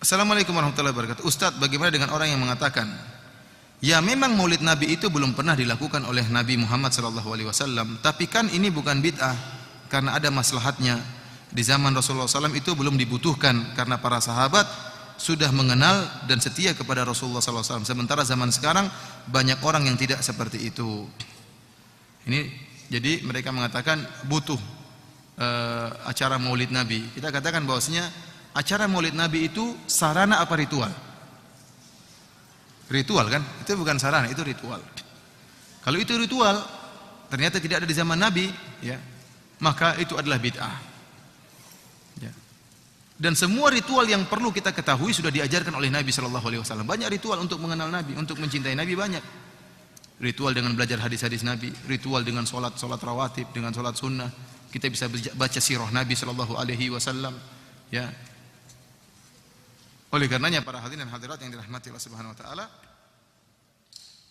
Assalamualaikum warahmatullahi wabarakatuh. Ustadz, bagaimana dengan orang yang mengatakan, ya memang maulid Nabi itu belum pernah dilakukan oleh Nabi Muhammad SAW, tapi kan ini bukan bid'ah karena ada maslahatnya. Di zaman Rasulullah SAW itu belum dibutuhkan karena para sahabat sudah mengenal dan setia kepada Rasulullah SAW. Sementara zaman sekarang banyak orang yang tidak seperti itu. Ini jadi mereka mengatakan butuh acara maulid Nabi. Kita katakan bahwasanya acara maulid Nabi itu sarana apa ritual? Ritual kan? Itu bukan sarana, itu ritual. Kalau itu ritual, ternyata tidak ada di zaman Nabi, ya, maka itu adalah bid'ah. Ya. Dan semua ritual yang perlu kita ketahui sudah diajarkan oleh Nabi SAW. Banyak ritual untuk mengenal Nabi, untuk mencintai Nabi banyak. Ritual dengan belajar hadis-hadis Nabi, ritual dengan solat rawatib, dengan solat sunnah. Kita bisa baca sirah Nabi SAW. Ya. Oleh karenanya para hadirin dan hadirat yang dirahmati Allah Subhanahu wa taala,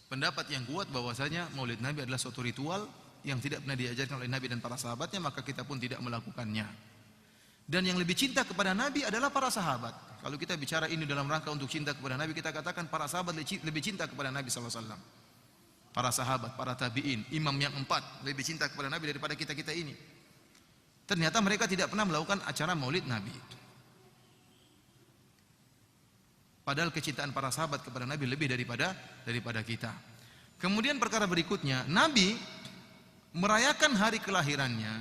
pendapat yang kuat bahwasanya maulid Nabi adalah suatu ritual yang tidak pernah diajarkan oleh Nabi dan para sahabatnya, maka kita pun tidak melakukannya. Dan yang lebih cinta kepada Nabi adalah para sahabat. Kalau kita bicara ini dalam rangka untuk cinta kepada Nabi, kita katakan para sahabat lebih cinta kepada Nabi sallallahu alaihi wasallam. Para sahabat, para tabi'in, imam yang 4 lebih cinta kepada Nabi daripada kita-kita ini. Ternyata mereka tidak pernah melakukan acara maulid Nabi. Padahal kecintaan para sahabat kepada Nabi lebih daripada kita. Kemudian perkara berikutnya, Nabi merayakan hari kelahirannya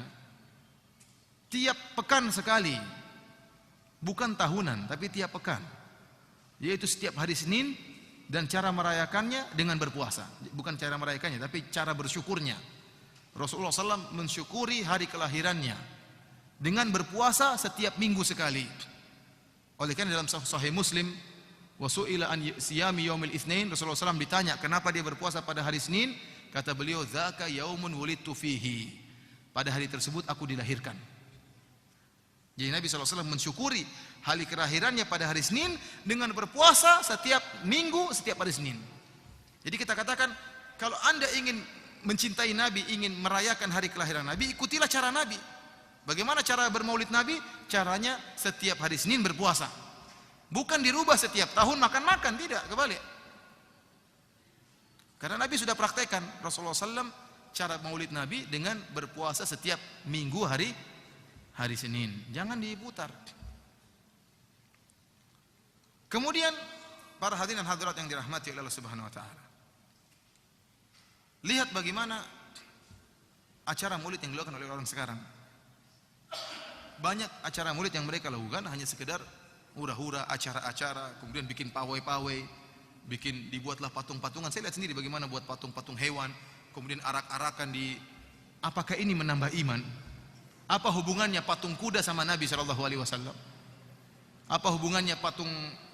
tiap pekan sekali. Bukan tahunan, tapi tiap pekan. Yaitu setiap hari Senin, dan cara merayakannya dengan berpuasa. Bukan cara merayakannya, tapi cara bersyukurnya. Rasulullah SAW mensyukuri hari kelahirannya dengan berpuasa setiap minggu sekali. Oleh karena dalam Sahih Muslim, wasu'ila an siyami yaumil itsnain, Rasulullah SAW ditanya kenapa dia berpuasa pada hari Senin, kata beliau, dzaka yaumun wulidtu fihi, pada hari tersebut aku dilahirkan. Jadi Nabi SAW mensyukuri hari kelahirannya pada hari Senin dengan berpuasa setiap minggu, setiap hari Senin. Jadi kita katakan, kalau anda ingin mencintai Nabi, ingin merayakan hari kelahiran Nabi, ikutilah cara Nabi. Bagaimana cara bermaulid Nabi? Caranya setiap hari Senin berpuasa. Bukan dirubah setiap tahun makan-makan, tidak, kebalik. Karena Nabi sudah praktekkan, Rasulullah SAW cara maulid Nabi dengan berpuasa setiap minggu hari Senin. Jangan diputar. Kemudian para hadirin dan hadirat yang dirahmati oleh Allah Subhanahu wa taala, lihat bagaimana acara maulid yang dilakukan oleh orang sekarang. Banyak acara maulid yang mereka lakukan hanya sekedar hura-hura, acara-acara, kemudian bikin pawai-pawai, dibuatlah patung-patungan. Saya lihat sendiri bagaimana buat patung-patung hewan, kemudian arak-arakan apakah ini menambah iman? Apa hubungannya patung kuda sama Nabi SAW? Apa hubungannya patung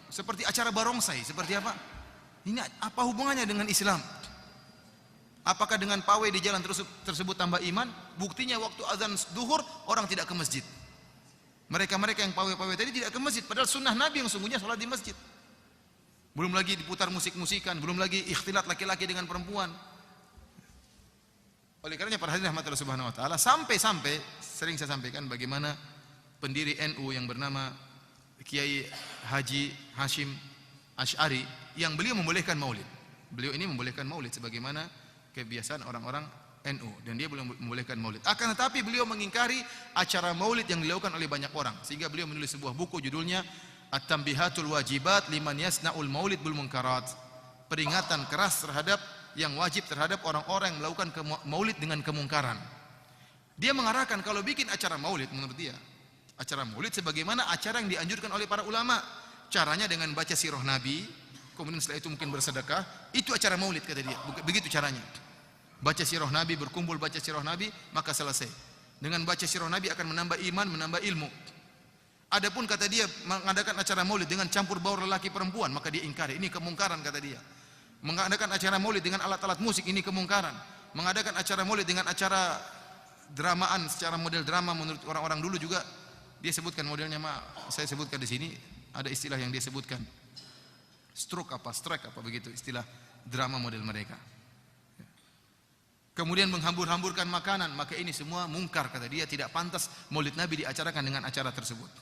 seperti acara barongsai, seperti apa? Ini apa hubungannya dengan Islam? Apakah dengan pawai di jalan tersebut tambah iman? Buktinya waktu azan zuhur orang tidak ke masjid. Mereka-mereka yang pawai-pawai tadi tidak ke masjid, padahal sunnah Nabi yang sungguhnya sholat di masjid. Belum lagi diputar musik-musikan, belum lagi ikhtilat laki-laki dengan perempuan. Oleh karenanya para hadirin rahmatillah subhanahu wa ta'ala, sampai-sampai sering saya sampaikan bagaimana pendiri NU yang bernama Kiai Haji Hashim Asy'ari, yang beliau membolehkan maulid. Beliau ini membolehkan maulid sebagaimana kebiasaan orang-orang NU, dan dia belum membolehkan maulid. Akan tetapi beliau mengingkari acara maulid yang dilakukan oleh banyak orang, sehingga beliau menulis sebuah buku judulnya At-Tanbihatul Wajibat Liman Yasna'ul Maulid Bil Munkarat. Peringatan keras terhadap yang wajib terhadap orang-orang yang melakukan maulid dengan kemungkaran. Dia mengarahkan kalau bikin acara maulid, menurut dia acara maulid sebagaimana acara yang dianjurkan oleh para ulama. Caranya dengan baca sirah Nabi, kemudian setelah itu mungkin bersedekah, itu acara maulid kata dia. Begitu caranya. Baca sirah Nabi, berkumpul baca sirah Nabi, maka selesai. Dengan baca sirah Nabi akan menambah iman, menambah ilmu. Adapun kata dia mengadakan acara maulid dengan campur baur lelaki perempuan, maka dia ingkari, ini kemungkaran kata dia. Mengadakan acara maulid dengan alat-alat musik, ini kemungkaran. Mengadakan acara maulid dengan acara dramaan secara model drama menurut orang-orang dulu juga dia sebutkan modelnya, saya sebutkan di sini ada istilah yang dia sebutkan. Strike apa begitu istilah drama model mereka. Kemudian menghambur-hamburkan makanan, maka ini semua mungkar kata dia, tidak pantas maulid Nabi diacarakan dengan acara tersebut.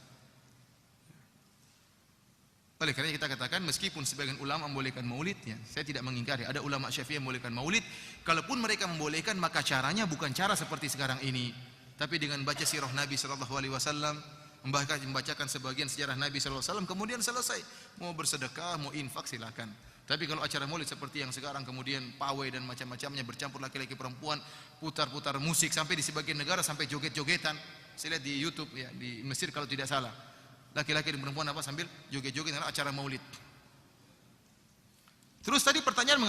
Oleh karena kita katakan meskipun sebagian ulama membolehkan maulid, ya, saya tidak mengingkari. Ada ulama Syafi'i yang membolehkan maulid. Kalaupun mereka membolehkan, maka caranya bukan cara seperti sekarang ini, tapi dengan baca sirah Nabi sallallahu alaihi wasallam, membacakan sebagian sejarah Nabi sallallahu alaihi wasallam, kemudian selesai. Mau bersedekah, mau infak silakan. Tapi kalau acara maulid seperti yang sekarang, kemudian pawai dan macam-macamnya, bercampur laki-laki perempuan, putar-putar musik, sampai di sebagian negara sampai joget-jogetan. Saya lihat di YouTube, ya, di Mesir kalau tidak salah. Laki-laki dan perempuan apa sambil joget-joget dalam acara maulid. Terus tadi pertanyaan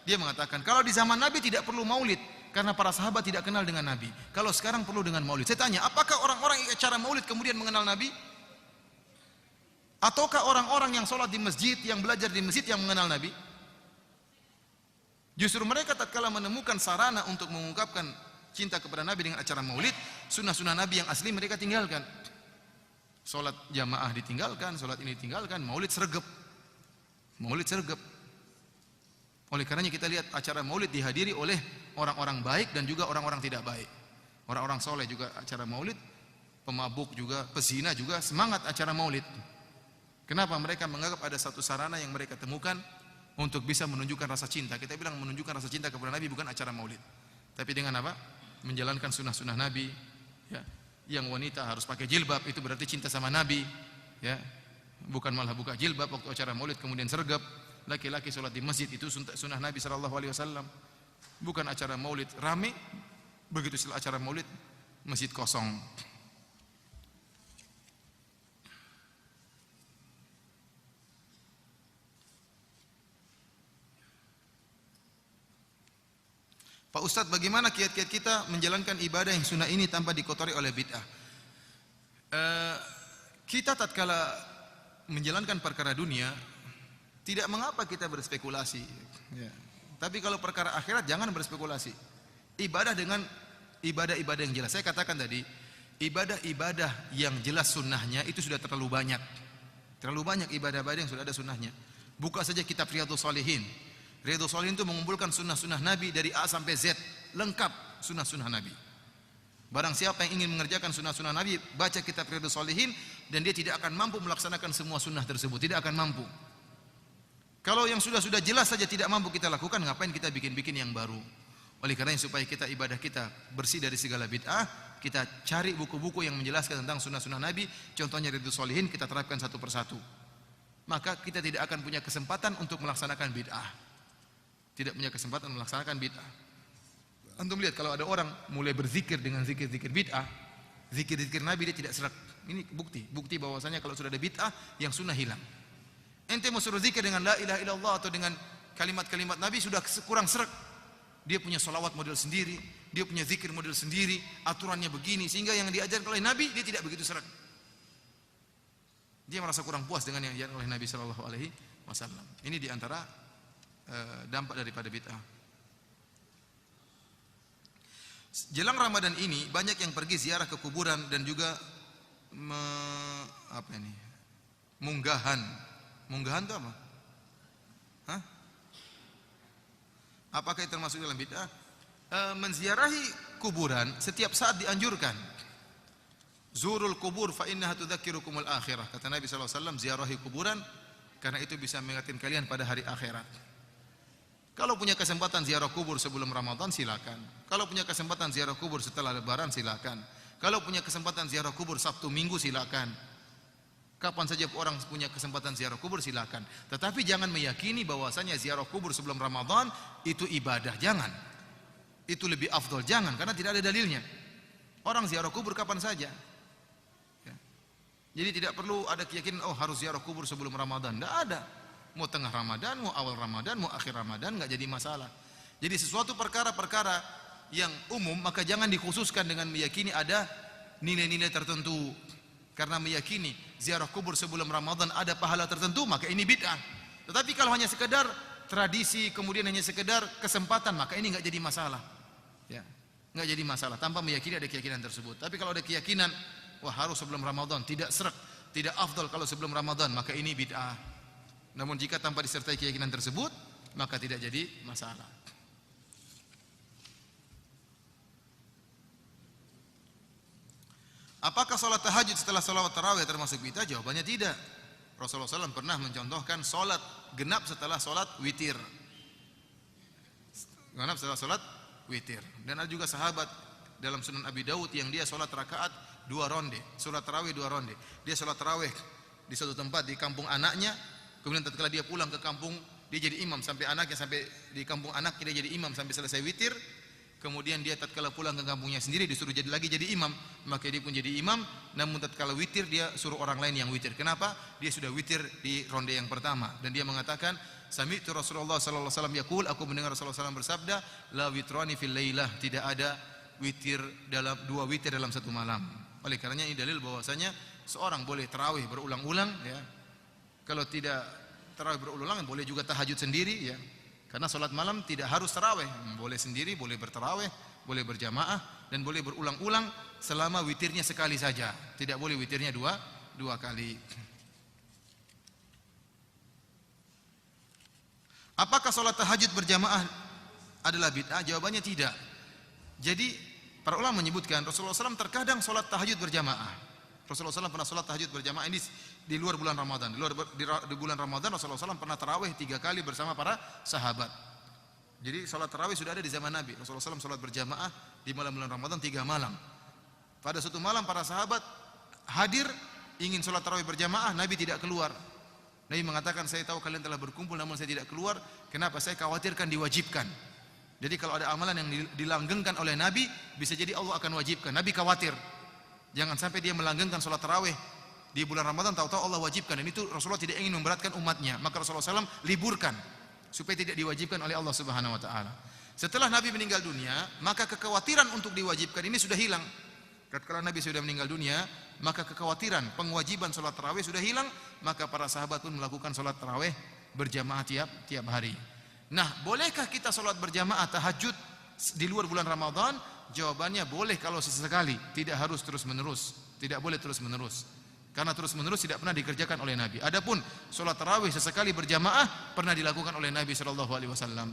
dia mengatakan kalau di zaman Nabi tidak perlu maulid karena para sahabat tidak kenal dengan Nabi. Kalau sekarang perlu dengan maulid. Saya tanya, apakah orang-orang yang acara maulid kemudian mengenal Nabi? Ataukah orang-orang yang sholat di masjid, yang belajar di masjid yang mengenal Nabi? Justru mereka tatkala menemukan sarana untuk mengungkapkan cinta kepada Nabi dengan acara maulid, sunnah-sunnah Nabi yang asli mereka tinggalkan. Sholat jamaah ditinggalkan, sholat ini ditinggalkan, maulid sergap. Maulid sergap. Oleh karenanya kita lihat acara maulid dihadiri oleh orang-orang baik dan juga orang-orang tidak baik. Orang-orang soleh juga acara maulid, pemabuk juga, pezina juga semangat acara maulid. Kenapa? Mereka menganggap ada satu sarana yang mereka temukan untuk bisa menunjukkan rasa cinta. Kita bilang menunjukkan rasa cinta kepada Nabi bukan acara maulid. Tapi dengan apa? Menjalankan sunnah-sunnah Nabi, ya. Yang wanita harus pakai jilbab, itu berarti cinta sama Nabi, ya. Bukan malah buka jilbab waktu acara maulid kemudian sergap. Laki-laki sholat di masjid, itu sunnah Nabi sallallahu alaihi wasallam. Bukan acara maulid rame, begitu setelah acara maulid masjid kosong. Pak Ustadz, bagaimana kiat-kiat kita menjalankan ibadah yang sunnah ini tanpa dikotori oleh bid'ah? Kita tatkala menjalankan perkara dunia, tidak mengapa kita berspekulasi, ya. Tapi kalau perkara akhirat jangan berspekulasi. Ibadah dengan ibadah-ibadah yang jelas. Saya katakan tadi, ibadah-ibadah yang jelas sunnahnya itu sudah terlalu banyak. Terlalu banyak ibadah-ibadah yang sudah ada sunnahnya. Buka saja kitab Riyadhus Shalihin. Riyadhus Shalihin itu mengumpulkan sunnah-sunnah Nabi dari A sampai Z, lengkap sunnah-sunnah Nabi. Barang siapa yang ingin mengerjakan sunnah-sunnah Nabi, baca kitab Riyadhus Shalihin, dan dia tidak akan mampu melaksanakan semua sunnah tersebut, tidak akan mampu. Kalau yang sudah jelas saja tidak mampu kita lakukan, ngapain kita bikin-bikin yang baru? Oleh karena supaya kita ibadah kita bersih dari segala bid'ah, kita cari buku-buku yang menjelaskan tentang sunnah-sunnah Nabi, contohnya Riyadhus Shalihin, kita terapkan satu persatu. Maka kita tidak akan punya kesempatan untuk melaksanakan bid'ah. Tidak punya kesempatan melaksanakan bid'ah. Antum lihat kalau ada orang mulai berzikir dengan zikir-zikir bid'ah, zikir-zikir Nabi dia tidak serak. Ini bukti bahwasanya kalau sudah ada bid'ah yang sunnah hilang. Ente mau suruh zikir dengan la ilaha illallah atau dengan kalimat-kalimat Nabi sudah kurang serak. Dia punya salawat model sendiri, dia punya zikir model sendiri, aturannya begini, sehingga yang diajarkan oleh Nabi dia tidak begitu serak. Dia merasa kurang puas dengan yang diajarkan oleh Nabi sallallahu alaihi wasallam. Ini diantara dampak daripada bid'ah. Jelang Ramadan ini banyak yang pergi ziarah ke kuburan dan juga munggahan. Munggahan itu apa? Hah? Apakah itu termasuk dalam bid'ah? Menziarahi kuburan setiap saat dianjurkan. Zurul kubur fa innaha tudzakirukumul akhirah. Kata Nabi sallallahu alaihi wasallam, ziarahi kuburan karena itu bisa mengingatkan kalian pada hari akhirat. Kalau punya kesempatan ziarah kubur sebelum Ramadan silakan. Kalau punya kesempatan ziarah kubur setelah Lebaran silakan. Kalau punya kesempatan ziarah kubur Sabtu Minggu silakan. Kapan saja orang punya kesempatan ziarah kubur silakan. Tetapi jangan meyakini bahwasanya ziarah kubur sebelum Ramadan itu ibadah, jangan. Itu lebih afdol, jangan, karena tidak ada dalilnya. Orang ziarah kubur kapan saja. Ya. Jadi tidak perlu ada keyakinan harus ziarah kubur sebelum Ramadan. Tidak ada. Mau tengah Ramadan, mau awal Ramadan, mau akhir Ramadan, nggak jadi masalah. Jadi sesuatu perkara-perkara yang umum maka jangan dikhususkan dengan meyakini ada nilai-nilai tertentu. Karena meyakini ziarah kubur sebelum Ramadan ada pahala tertentu, maka ini bid'ah. Tetapi kalau hanya sekedar tradisi, kemudian hanya sekedar kesempatan, maka ini nggak jadi masalah. Ya, nggak jadi masalah tanpa meyakini ada keyakinan tersebut. Tapi kalau ada keyakinan, wah harus sebelum Ramadan, tidak serak, tidak afdal kalau sebelum Ramadan, maka ini bid'ah. Namun jika tanpa disertai keyakinan tersebut, maka tidak jadi masalah. Apakah salat tahajud setelah salawat tarawih termasuk bid'ah? Jawabannya tidak. Rasulullah SAW pernah mencontohkan solat genap setelah solat witir. Genap setelah solat witir. Dan ada juga sahabat dalam Sunan Abi Daud yang dia solat rakaat 2 ronde, solat tarawih 2 ronde. Dia solat tarawih di suatu tempat di kampung anaknya, kemudian tatkala dia pulang ke kampung, dia jadi imam sampai anaknya, sampai di kampung anaknya dia jadi imam sampai selesai witir. Kemudian dia tatkala pulang ke kampungnya sendiri disuruh jadi imam, maka dia pun jadi imam. Namun tatkala witir dia suruh orang lain yang witir. Kenapa? Dia sudah witir di ronde yang pertama dan dia mengatakan, sami'tu Rasulullah sallallahu alaihi wasallam yaqul, aku mendengar Rasulullah SAW bersabda, la witrani fil lailah, tidak ada witir dalam 2 witir dalam satu malam. Oleh karenanya ini dalil bahwasanya seorang boleh tarawih berulang-ulang ya. Kalau tidak tarawih berulang-ulang boleh juga tahajud sendiri ya. Karena salat malam tidak harus tarawih, boleh sendiri, boleh bertarawih, boleh berjamaah dan boleh berulang-ulang selama witirnya sekali saja. Tidak boleh witirnya dua kali. Apakah salat tahajud berjamaah adalah bid'ah? Jawabannya tidak. Jadi para ulama menyebutkan Rasulullah SAW terkadang salat tahajud berjamaah. Rasulullah SAW pernah salat tahajud berjamaah ini di luar bulan Ramadan. Di bulan Ramadan Rasulullah SAW pernah tarawih 3 kali bersama para sahabat. Jadi salat tarawih sudah ada di zaman Nabi. Rasulullah SAW salat berjamaah di malam bulan Ramadan 3 malam. Pada suatu malam para sahabat hadir ingin salat tarawih berjamaah, Nabi tidak keluar. Nabi mengatakan, saya tahu kalian telah berkumpul namun saya tidak keluar. Kenapa? Saya khawatirkan diwajibkan. Jadi kalau ada amalan yang dilanggengkan oleh Nabi, bisa jadi Allah akan wajibkan. Nabi khawatir. Jangan sampai dia melanggengkan salat tarawih di bulan Ramadan, tahu-tahu Allah wajibkan. Dan itu Rasulullah tidak ingin memberatkan umatnya. Maka Rasulullah SAW liburkan supaya tidak diwajibkan oleh Allah Subhanahu Wa Taala. Setelah Nabi meninggal dunia, maka kekhawatiran untuk diwajibkan ini sudah hilang. Ketika Nabi sudah meninggal dunia, maka kekhawatiran pengewajiban salat tarawih sudah hilang. Maka para sahabat pun melakukan salat tarawih berjamaah tiap hari. Nah, bolehkah kita salat berjamaah tahajud di luar bulan Ramadan? Jawabannya boleh kalau sesekali, tidak harus terus-menerus. Tidak boleh terus-menerus. Karena terus-menerus tidak pernah dikerjakan oleh Nabi. Adapun salat tarawih sesekali berjamaah pernah dilakukan oleh Nabi sallallahu alaihi wasallam.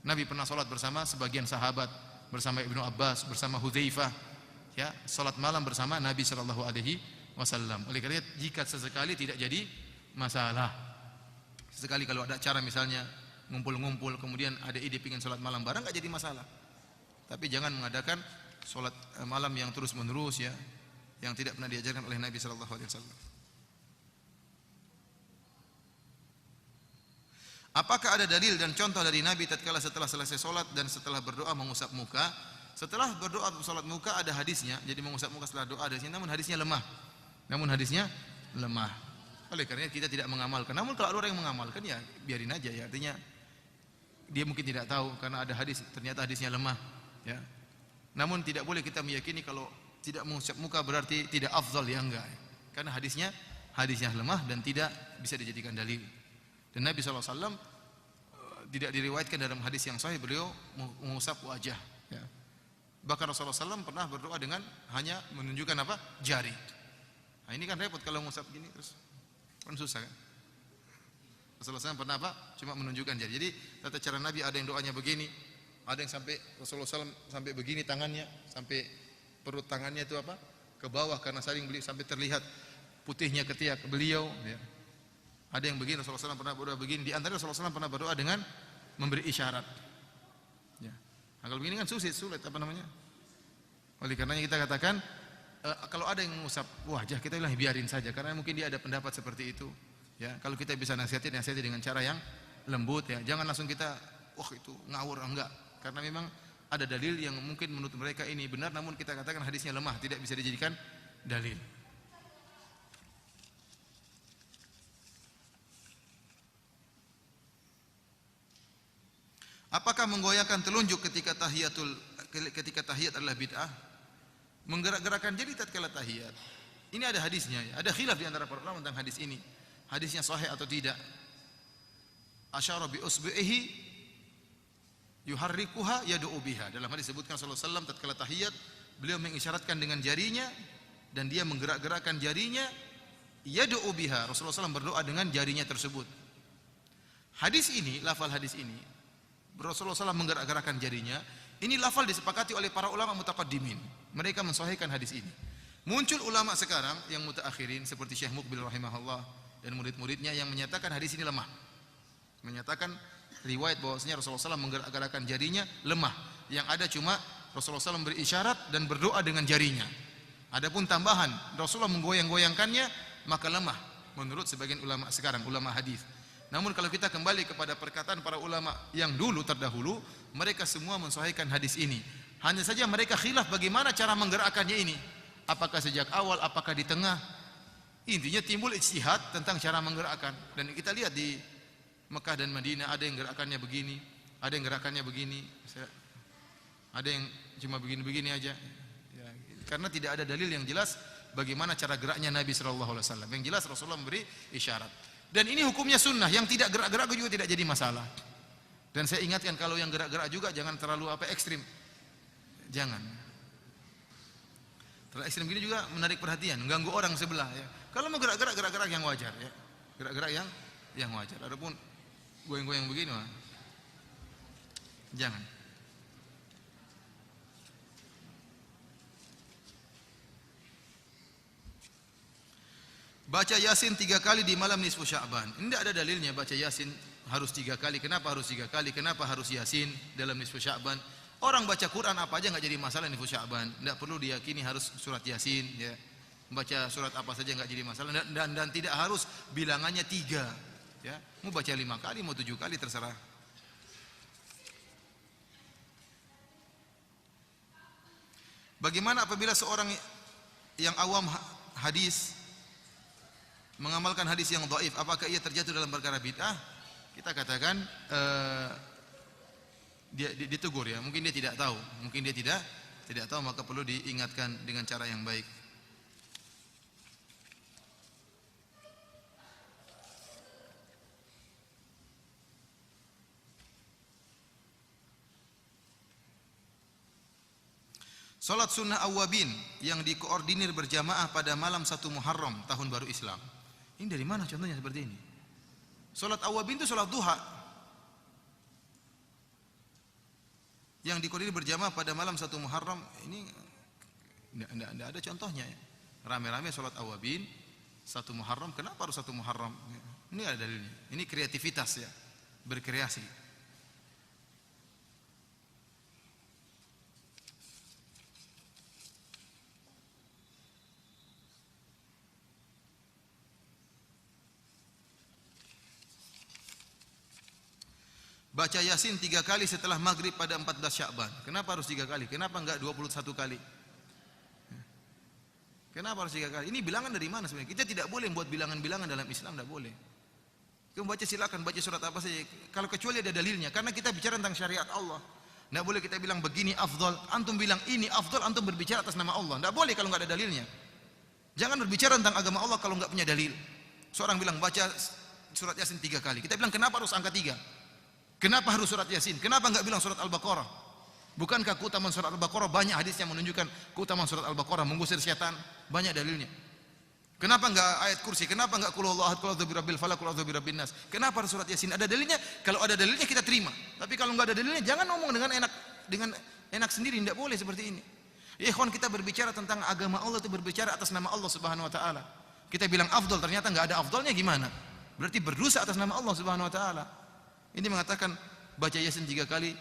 Nabi pernah salat bersama sebagian sahabat, bersama Ibnu Abbas, bersama Hudzaifah, ya, salat malam bersama Nabi sallallahu alaihi wasallam. Oleh karena jika sesekali tidak jadi masalah. Sesekali kalau ada acara misalnya ngumpul-ngumpul kemudian ada ide pingin salat malam bareng, enggak jadi masalah. Tapi jangan mengadakan salat malam yang terus-menerus ya, yang tidak pernah diajarkan oleh Nabi sallallahu alaihi wasallam. Apakah ada dalil dan contoh dari Nabi tatkala setelah selesai salat dan setelah berdoa mengusap muka? Setelah berdoa atau salat muka ada hadisnya, jadi mengusap muka setelah doa ada hadisnya, namun hadisnya lemah. Oleh karena kita tidak mengamalkan. Namun kalau ada orang yang mengamalkan ya biarin aja ya, artinya dia mungkin tidak tahu karena ada hadis, ternyata hadisnya lemah ya. Namun tidak boleh kita meyakini kalau tidak mengusap muka berarti tidak afdal ya, enggak. Karena hadisnya lemah dan tidak bisa dijadikan dalil. Dan Nabi SAW tidak diriwayatkan dalam hadis yang sahih beliau mengusap wajah ya. Bahkan Rasulullah SAW pernah berdoa dengan hanya menunjukkan apa? Jari. Nah ini kan repot kalau mengusap gini terus kan susah kan. Rasulullah SAW pernah apa? Cuma menunjukkan jari. Jadi tata cara Nabi ada yang doanya begini, ada yang sampai Rasulullah SAW sampai begini tangannya, sampai perut tangannya itu apa? Ke bawah karena saling beliau sampai terlihat putihnya ketiak beliau ya. Ada yang begini, Rasulullah SAW pernah berdoa begini. Di antara Rasulullah SAW pernah berdoa dengan memberi isyarat ya. Nah, kalau begini kan sulit apa namanya? Oleh karenanya kita katakan kalau ada yang mengusap wajah kita bilang biarin saja karena mungkin dia ada pendapat seperti itu ya. Kalau kita bisa nasihati dengan cara yang lembut ya. Jangan langsung kita wah itu ngawur, enggak. Karena memang ada dalil yang mungkin menurut mereka ini benar namun kita katakan hadisnya lemah, tidak bisa dijadikan dalil. Apakah menggoyangkan telunjuk ketika tahiyat adalah bid'ah? Menggerak-gerakkan jari tatkala tahiyat. Ini ada hadisnya ya. Ada khilaf di antara para ulama tentang hadis ini. Hadisnya sahih atau tidak. Asyara bi usbihi yuharrikuha yad'u biha. Dalam hadis disebutkan sallallahu alaihi wasallam tatkala tahiyat beliau mengisyaratkan dengan jarinya dan dia menggerak-gerakkan jarinya yad'u biha. Rasulullah SAW berdoa dengan jarinya tersebut. Hadis ini, lafal hadis ini Rasulullah SAW menggerak-gerakkan jarinya. Ini lafal disepakati oleh para ulama mutaqaddimin. Mereka mensahihkan hadis ini. Muncul ulama sekarang yang mutaakhirin seperti Syekh Muqbil rahimahullah dan murid-muridnya yang menyatakan hadis ini lemah. Menyatakan riwayat bahwasanya Rasulullah SAW menggerak-gerakkan jarinya lemah. Yang ada cuma Rasulullah SAW beri isyarat dan berdoa dengan jarinya. Adapun tambahan Rasulullah menggoyang-goyangkannya maka lemah menurut sebagian ulama sekarang, ulama hadis. Namun kalau kita kembali kepada perkataan para ulama yang dulu terdahulu, mereka semua mensahihkan hadis ini. Hanya saja mereka khilaf bagaimana cara menggerakkannya ini. Apakah sejak awal, apakah di tengah? Intinya timbul ijtihad tentang cara menggerakkan. Dan kita lihat di Mekah dan Madinah, ada yang gerakannya begini, ada yang gerakannya begini, ada yang cuma begini-begini aja. Ya, karena tidak ada dalil yang jelas bagaimana cara geraknya Nabi SAW. Yang jelas Rasulullah memberi isyarat. Dan ini hukumnya sunnah, yang tidak gerak-gerak juga tidak jadi masalah. Dan saya ingatkan kalau yang gerak-gerak juga jangan terlalu ekstrim. Jangan. Terlalu ekstrim gini juga menarik perhatian, mengganggu orang sebelah. Ya. Kalau mau gerak-gerak, gerak-gerak yang wajar. Ya. Gerak-gerak yang wajar. Adapun goyang-goyang begini, jangan. Baca Yasin 3 kali di malam nisfu Sya'ban. Ini tidak ada dalilnya baca Yasin harus 3 kali. Kenapa harus 3 kali? Kenapa harus Yasin dalam nisfu Sya'ban? Orang baca Quran apa aja enggak jadi masalah nisfu Sya'ban. Tidak perlu diyakini harus surat Yasin, ya. Baca surat apa saja enggak jadi masalah dan tidak harus bilangannya 3, ya. Mau baca 5 kali, mau 7 kali terserah. Bagaimana apabila seorang yang awam hadis mengamalkan hadis yang dhaif, apakah ia terjatuh dalam perkara bid'ah? Kita katakan dia ditegur, ya. Mungkin dia tidak tahu, mungkin dia tidak tahu, maka perlu diingatkan dengan cara yang baik. Salat sunnah awabin yang dikoordinir berjamaah pada malam 1 Muharram tahun baru Islam. Ini dari mana contohnya seperti ini? Salat awabin itu salat duha yang dikoordinir berjamaah pada malam 1 Muharram. Ini tidak ada contohnya, ya. Rame-rame salat awabin 1 Muharram. Kenapa harus 1 Muharram? Ini ada dalilnya. Ini kreativitas, ya, berkreasi. Baca Yasin 3 kali setelah maghrib pada 14 Sya'ban. Kenapa harus 3 kali? Kenapa enggak 21 kali? Kenapa harus 3 kali? Ini bilangan dari mana sebenarnya? Kita tidak boleh buat bilangan-bilangan dalam Islam, tidak boleh. Kamu baca, silakan baca surat apa saja. Kalau kecuali ada dalilnya, karena kita bicara tentang syariat Allah. Tidak boleh kita bilang begini afdal, antum bilang ini afdal, antum berbicara atas nama Allah. Tidak boleh kalau enggak ada dalilnya. Jangan berbicara tentang agama Allah kalau enggak punya dalil. Seorang bilang baca surat Yasin 3 kali. Kita bilang kenapa harus angka 3? Kenapa harus surat Yasin? Kenapa enggak bilang surat Al-Baqarah? Bukankah keutamaan surat Al-Baqarah banyak hadis yang menunjukkan keutamaan surat Al-Baqarah mengusir setan? Banyak dalilnya. Kenapa enggak ayat kursi? Kenapa enggak qul huwallahu ahad, qul a'udzu birabbil falaq, qul a'udzu birabbin nas? Kenapa harus surat Yasin? Ada dalilnya? Kalau ada dalilnya kita terima. Tapi kalau enggak ada dalilnya jangan ngomong dengan enak sendiri, tidak boleh seperti ini. Ya ikhwan, kita berbicara tentang agama Allah itu berbicara atas nama Allah Subhanahu wa taala. Kita bilang afdal, ternyata enggak ada afdalnya, gimana? Berarti berdosa atas nama Allah Subhanahu wa taala. Ini mengatakan baca Yasin 3 kali.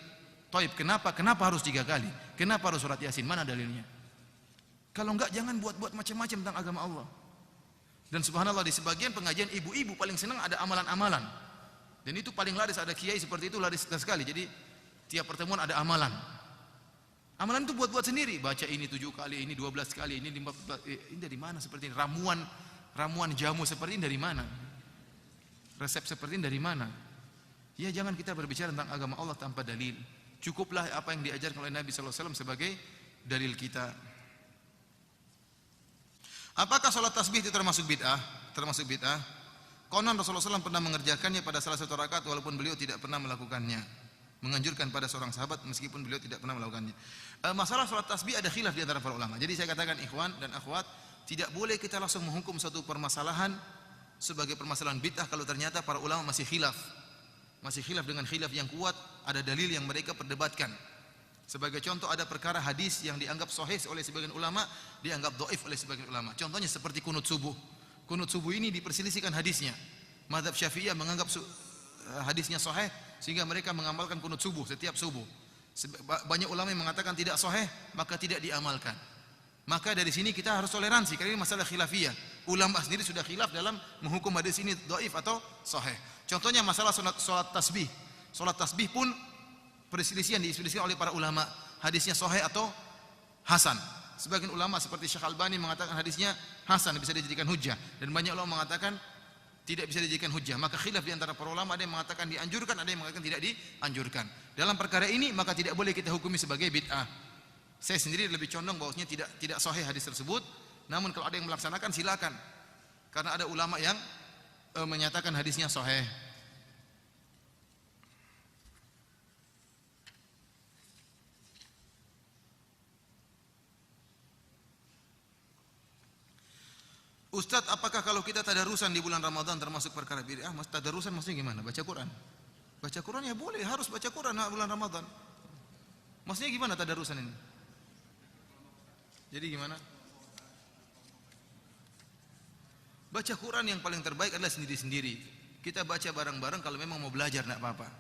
Taib, kenapa harus 3 kali? Kenapa harus surat Yasin? Mana dalilnya? Kalau enggak jangan buat-buat macam-macam tentang agama Allah. Dan subhanallah di sebagian pengajian ibu-ibu paling senang ada amalan-amalan. Dan itu paling laris, ada kiai seperti itu laris sekali. Jadi tiap pertemuan ada amalan. Amalan itu buat-buat sendiri. Baca ini 7 kali, ini 12 kali, ini 15. Ini dari mana seperti ini? Ramuan jamu seperti ini dari mana? Resep seperti ini dari mana? Ya, jangan kita berbicara tentang agama Allah tanpa dalil. Cukuplah apa yang diajarkan oleh Nabi SAW sebagai dalil kita. Apakah salat tasbih itu termasuk bid'ah? Termasuk bid'ah. Konon Rasulullah SAW pernah mengerjakannya pada salah satu rakaat walaupun beliau tidak pernah melakukannya. Menganjurkan pada seorang sahabat meskipun beliau tidak pernah melakukannya. Masalah salat tasbih ada khilaf di antara para ulama. Jadi saya katakan ikhwan dan akhwat, tidak boleh kita langsung menghukum satu permasalahan sebagai permasalahan bid'ah kalau ternyata para ulama masih khilaf. Masih khilaf dengan khilaf yang kuat, ada dalil yang mereka perdebatkan. Sebagai contoh ada perkara hadis yang dianggap sahih oleh sebagian ulama, dianggap dhaif oleh sebagian ulama. Contohnya seperti kunut subuh. Kunut subuh ini diperselisihkan hadisnya. Mazhab Syafi'iyah menganggap hadisnya sahih sehingga mereka mengamalkan kunut subuh setiap subuh. Banyak ulama yang mengatakan tidak sahih, maka tidak diamalkan. Maka dari sini kita harus toleransi karena ini masalah khilafiyah. Ulama sendiri sudah khilaf dalam menghukum hadis ini dhaif atau sahih. Contohnya masalah salat tasbih. Salat tasbih pun perselisihan diselisihkan oleh para ulama, hadisnya sahih atau hasan. Sebagian ulama seperti Syekh Albani mengatakan hadisnya hasan, bisa dijadikan hujjah, dan banyak ulama mengatakan tidak bisa dijadikan hujjah. Maka khilaf di antara para ulama, ada yang mengatakan dianjurkan, ada yang mengatakan tidak dianjurkan. Dalam perkara ini maka tidak boleh kita hukumi sebagai bid'ah. Saya sendiri lebih condong bahwasanya tidak sahih hadis tersebut. Namun kalau ada yang melaksanakan silakan. Karena ada ulama yang menyatakan hadisnya sahih. Ustadz, apakah kalau kita tadarusan di bulan Ramadan termasuk perkara bid'ah? Mas, tadarusan maksudnya gimana? Baca Quran? Baca Quran ya boleh, harus baca Quran bulan Ramadan. Maksudnya gimana tadarusan ini? Jadi gimana? Baca Quran yang paling terbaik adalah sendiri-sendiri. Kita baca bareng-bareng kalau memang mau belajar, tidak apa-apa.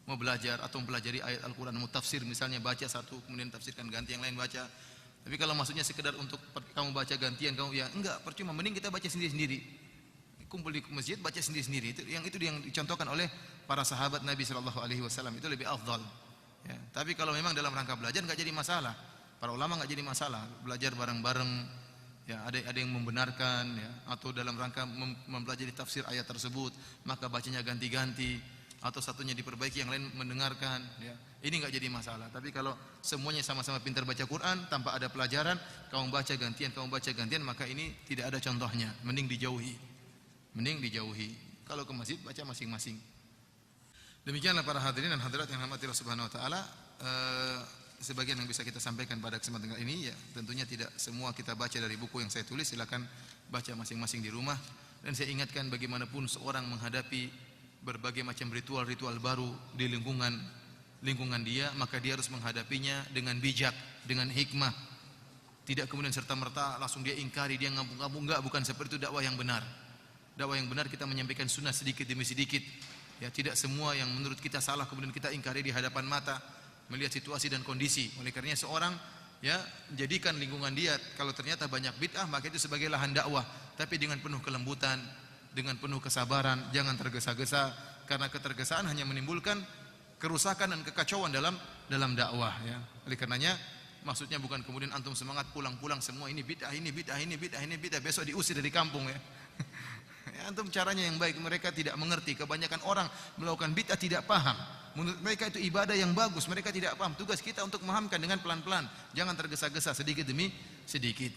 Mau belajar atau mempelajari ayat Al-Quran, mau tafsir misalnya, baca satu kemudian tafsirkan, ganti yang lain baca. Tapi kalau maksudnya sekedar untuk kamu baca gantian, kamu ya enggak, percuma, mending kita baca sendiri-sendiri. Kumpul di masjid baca sendiri-sendiri. Itu yang dicontohkan oleh para sahabat Nabi sallallahu alaihi wasallam, itu lebih afdal. Ya, tapi kalau memang dalam rangka belajar enggak jadi masalah. Para ulama enggak jadi masalah, belajar bareng-bareng. Ya, ada yang membenarkan ya, atau dalam rangka mempelajari tafsir ayat tersebut, maka bacanya ganti-ganti atau satunya diperbaiki, yang lain mendengarkan ya. Ini enggak jadi masalah. Tapi kalau semuanya sama-sama pintar baca Quran tanpa ada pelajaran, kamu baca gantian, maka ini tidak ada contohnya. Mending dijauhi. Kalau ke masjid baca masing-masing. Demikianlah para hadirin dan hadirat yang dirahmati Allah Subhanahu wa taala, sebagian yang bisa kita sampaikan pada kesempatan ini ya, tentunya tidak semua kita baca dari buku yang saya tulis, silakan baca masing-masing di rumah. Dan saya ingatkan, bagaimanapun seorang menghadapi berbagai macam ritual-ritual baru di lingkungan dia, maka dia harus menghadapinya dengan bijak, dengan hikmah. Tidak kemudian serta-merta langsung dia ingkari, dia ngabung-ngabung, enggak, bukan seperti itu dakwah yang benar. Dakwah yang benar kita menyampaikan sunnah sedikit demi sedikit. Ya, tidak semua yang menurut kita salah kemudian kita ingkari di hadapan mata, melihat situasi dan kondisi. Oleh karenanya seorang ya jadikan lingkungan dia kalau ternyata banyak bid'ah, maka itu sebagai lahan dakwah, tapi dengan penuh kelembutan, dengan penuh kesabaran, jangan tergesa-gesa, karena ketergesaan hanya menimbulkan kerusakan dan kekacauan dalam dakwah ya. Oleh karenanya maksudnya bukan kemudian antum semangat pulang-pulang semua ini bid'ah, besok diusir dari kampung ya. Ya, antum caranya yang baik, mereka tidak mengerti. Kebanyakan orang melakukan bid'ah tidak paham. Menurut mereka itu ibadah yang bagus, mereka tidak paham. Tugas kita untuk memahamkan dengan pelan-pelan, jangan tergesa-gesa, sedikit demi sedikit.